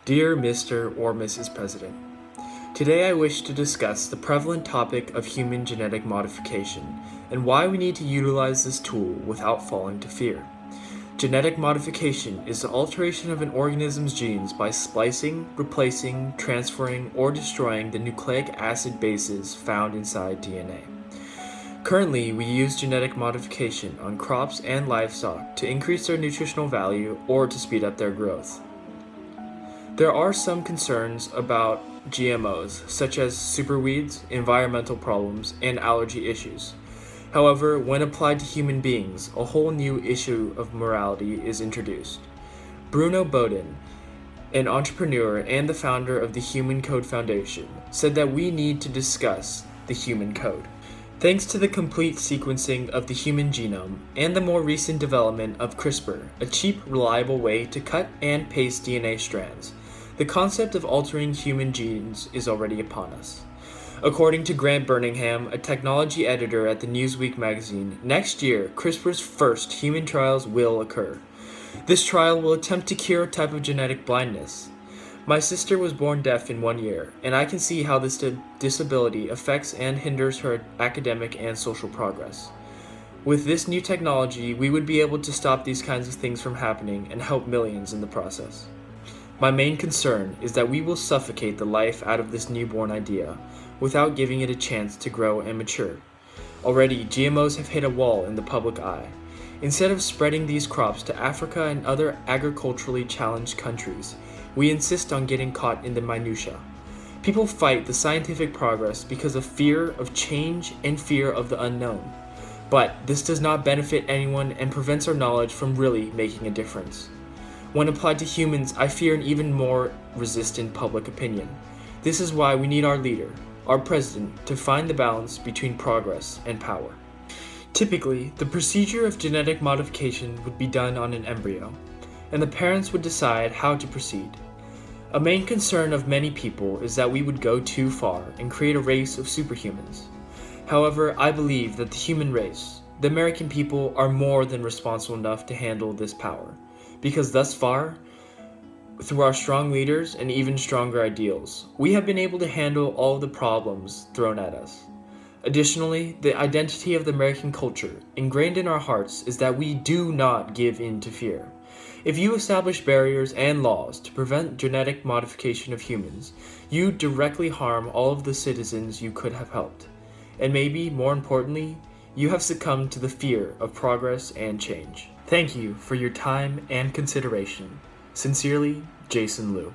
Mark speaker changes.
Speaker 1: Dear Mr. or Mrs. President, today I wish to discuss the prevalent topic of human genetic modification and why we need to utilize this tool without falling to fear. Genetic modification is the alteration of an organism's genes by splicing, replacing, transferring, or destroying the nucleic acid bases found inside DNA. Currently, we use genetic modification on crops and livestock to increase their nutritional value or to speed up their growth. There are some concerns about GMOs, such as superweeds, environmental problems, and allergy issues. However, when applied to human beings, a whole new issue of morality is introduced. Bruno Boden, an entrepreneur and the founder of the Human Code Foundation, said that we need to discuss the human code. Thanks to the complete sequencing of the human genome and the more recent development of CRISPR, a cheap, reliable way to cut and paste DNA strands, the concept of altering human genes is already upon us. According to Grant Birmingham, a technology editor at the Newsweek magazine, next year, CRISPR's first human trials will occur. This trial will attempt to cure a type of genetic blindness. My sister was born deaf in 1 year, and I can see how this disability affects and hinders her academic and social progress. With this new technology, we would be able to stop these kinds of things from happening and help millions in the process. My main concern is that we will suffocate the life out of this newborn idea without giving it a chance to grow and mature. Already, GMOs have hit a wall in the public eye. Instead of spreading these crops to Africa and other agriculturally challenged countries, we insist on getting caught in the minutiae. People fight the scientific progress because of fear of change and fear of the unknown. But this does not benefit anyone and prevents our knowledge from really making a difference. When applied to humans, I fear an even more resistant public opinion. This is why we need our leader, our president, to find the balance between progress and power. Typically, the procedure of genetic modification would be done on an embryo, and the parents would decide how to proceed. A main concern of many people is that we would go too far and create a race of superhumans. However, I believe that the human race, the American people, are more than responsible enough to handle this power. Because thus far, through our strong leaders and even stronger ideals, we have been able to handle all of the problems thrown at us. Additionally, the identity of the American culture, ingrained in our hearts, is that we do not give in to fear. If you establish barriers and laws to prevent genetic modification of humans, you directly harm all of the citizens you could have helped. And maybe, more importantly, you have succumbed to the fear of progress and change. Thank you for your time and consideration. Sincerely, Jason Liu.